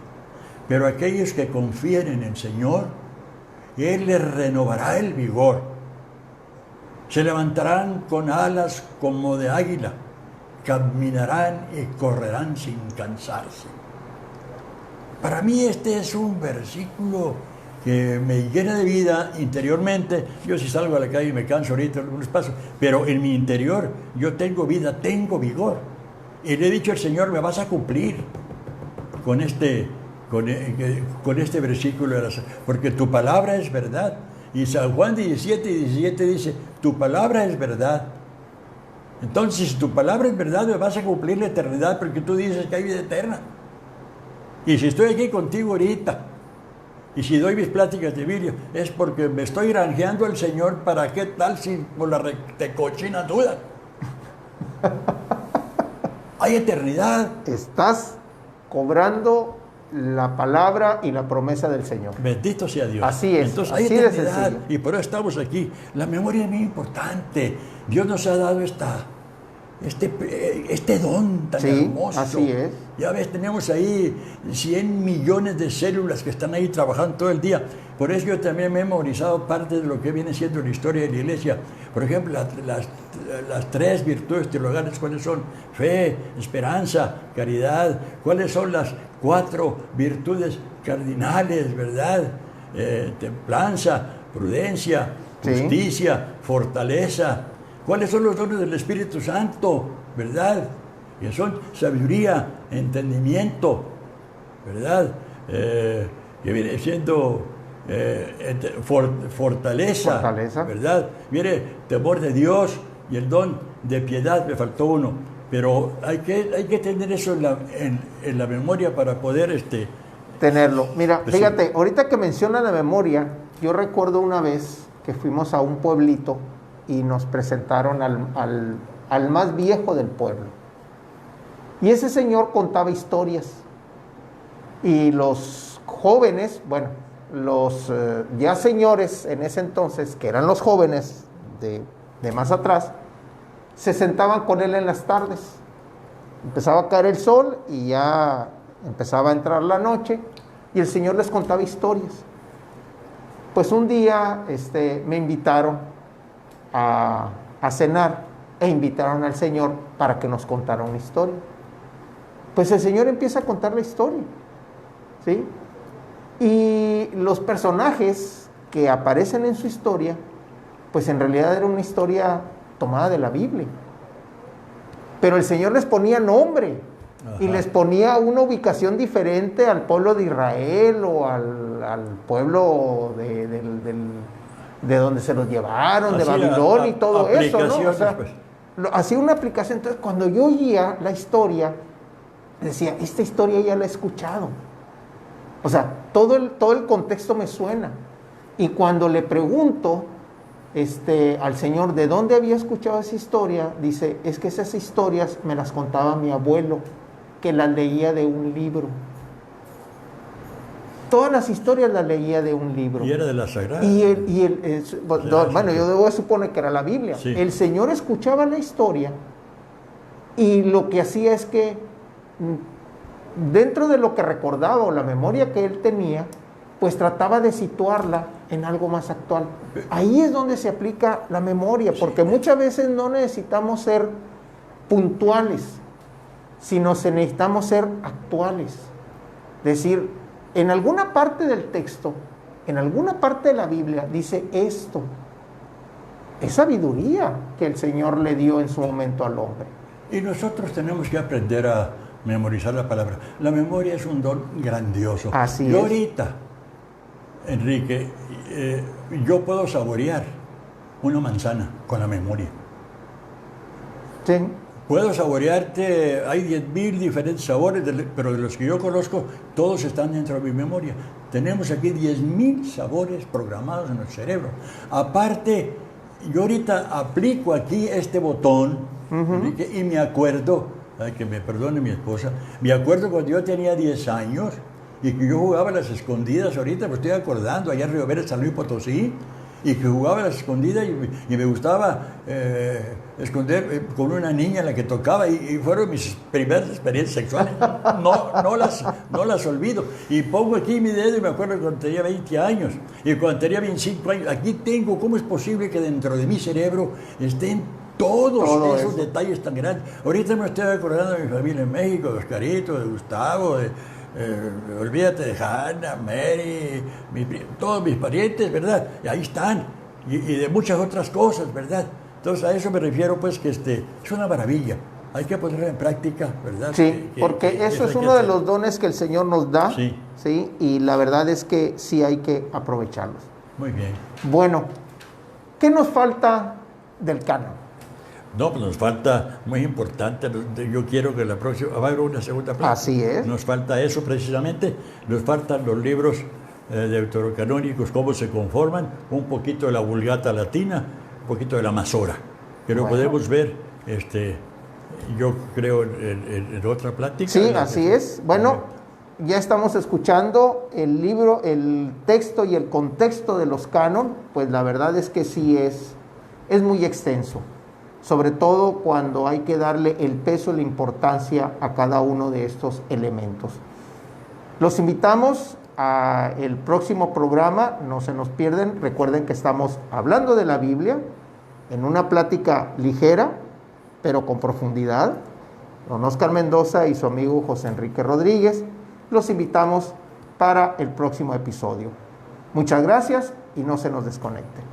pero aquellos que confían en el Señor Él les renovará el vigor. Se levantarán con alas como de águila, caminarán y correrán sin cansarse. Para mí este es un versículo que me llena de vida interiormente. Yo si salgo a la calle y me canso ahorita algunos pasos, pero en mi interior yo tengo vida, tengo vigor. Y le he dicho al Señor, me vas a cumplir con este versículo, porque tu palabra es verdad. Y San Juan 17:17 dice, tu palabra es verdad. Entonces, si tu palabra es verdad, me vas a cumplir la eternidad, porque tú dices que hay vida eterna. Y si estoy aquí contigo ahorita, y si doy mis pláticas de Biblia, es porque me estoy granjeando al Señor. ¿Para qué tal si por la cochina duda? Hay eternidad. Estás cobrando la palabra y la promesa del Señor. Bendito sea Dios. Así es. Entonces hay así eternidad, y por eso estamos aquí. La memoria es muy importante. Dios nos ha dado este don tan hermoso. Así es. Ya ves, tenemos ahí 100 millones de células que están ahí trabajando todo el día. Por eso yo también me he memorizado parte de lo que viene siendo la historia de la iglesia. Por ejemplo, las 3 virtudes teologales, ¿cuáles son? Fe, esperanza, caridad. ¿Cuáles son las 4 virtudes cardinales, verdad? Templanza, prudencia, justicia, fortaleza. ¿Cuáles son los dones del Espíritu Santo, verdad? Que son sabiduría, entendimiento, ¿verdad? Que viene siendo fortaleza, ¿verdad? Viene temor de Dios y el don de piedad. Me faltó uno, pero hay que tener eso en la memoria para poder tenerlo. Mira, decir. Fíjate, ahorita que menciona la memoria, yo recuerdo una vez que fuimos a un pueblito y nos presentaron al más viejo del pueblo. Y ese señor contaba historias. Y los jóvenes, bueno, los ya señores en ese entonces, que eran los jóvenes de más atrás, se sentaban con él en las tardes. Empezaba a caer el sol y ya empezaba a entrar la noche y el señor les contaba historias. Pues un día me invitaron a cenar e invitaron al Señor para que nos contara una historia. Pues el Señor empieza a contar la historia, ¿sí? Y los personajes que aparecen en su historia, pues en realidad era una historia tomada de la Biblia. Pero el Señor les ponía nombre. Ajá. Y les ponía una ubicación diferente al pueblo de Israel o al pueblo de donde se los llevaron, así de Babilonia y todo eso, ¿no? O sea, pues. Hacía una aplicación. Entonces, cuando yo oía la historia, decía, esta historia ya la he escuchado. O sea, todo el contexto me suena. Y cuando le pregunto al Señor de dónde había escuchado esa historia, dice, es que esas historias me las contaba mi abuelo, que las leía de un libro. Todas las historias las leía de un libro. Y era de la Sagrada. Bueno, yo debo suponer que era la Biblia. Sí. El Señor escuchaba la historia y lo que hacía es que dentro de lo que recordaba o la memoria que él tenía, pues trataba de situarla en algo más actual. Ahí es donde se aplica la memoria, porque muchas veces no necesitamos ser puntuales, sino necesitamos ser actuales. Es decir, en alguna parte del texto, en alguna parte de la Biblia dice esto. Es sabiduría que el Señor le dio en su momento al hombre. Y nosotros tenemos que aprender a memorizar la palabra. La memoria es un don grandioso. Así yo es. Ahorita, Enrique, yo puedo saborear una manzana con la memoria. Sí. Puedo saborearte, hay 10,000 diferentes sabores, pero de los que yo conozco, todos están dentro de mi memoria. Tenemos aquí 10,000 sabores programados en el cerebro. Aparte, yo ahorita aplico aquí este botón, Enrique, y me acuerdo, que me perdone mi esposa, me acuerdo cuando yo tenía 10 años y que yo jugaba a las escondidas ahorita, me estoy acordando, allá en Río Verde, San Luis Potosí, y que jugaba a las escondidas y me gustaba esconder con una niña a la que tocaba y fueron mis primeras experiencias sexuales. No las olvido. Y pongo aquí mi dedo y me acuerdo cuando tenía 20 años y cuando tenía 25 años. Aquí tengo, ¿cómo es posible que dentro de mi cerebro estén todos esos detalles tan grandes? Ahorita me estoy acordando de mi familia en México, de Oscarito, de Gustavo, olvídate de Hannah, Mary, todos mis parientes, ¿verdad? Y ahí están, y de muchas otras cosas, ¿verdad? Entonces a eso me refiero, pues, que es una maravilla. Hay que ponerla en práctica, ¿verdad? Sí, porque eso es uno de los dones que el Señor nos da, sí, y la verdad es que sí hay que aprovecharlos. Muy bien. Bueno, ¿qué nos falta del canon? No, pues nos falta, muy importante, yo quiero que la próxima, va a haber una segunda parte. Así es. Nos falta eso precisamente, nos faltan los libros deuterocanónicos, cómo se conforman, un poquito de la Vulgata latina, un poquito de la Masora, que lo podemos ver, yo creo, en otra plática. Sí, así es. Bueno, ya estamos escuchando el libro, el texto y el contexto de los canon, pues la verdad es que sí es muy extenso. Sobre todo cuando hay que darle el peso y la importancia a cada uno de estos elementos. Los invitamos al próximo programa, no se nos pierden, recuerden que estamos hablando de la Biblia en una plática ligera, pero con profundidad. Don Oscar Mendoza y su amigo José Enrique Rodríguez, los invitamos para el próximo episodio. Muchas gracias y no se nos desconecten.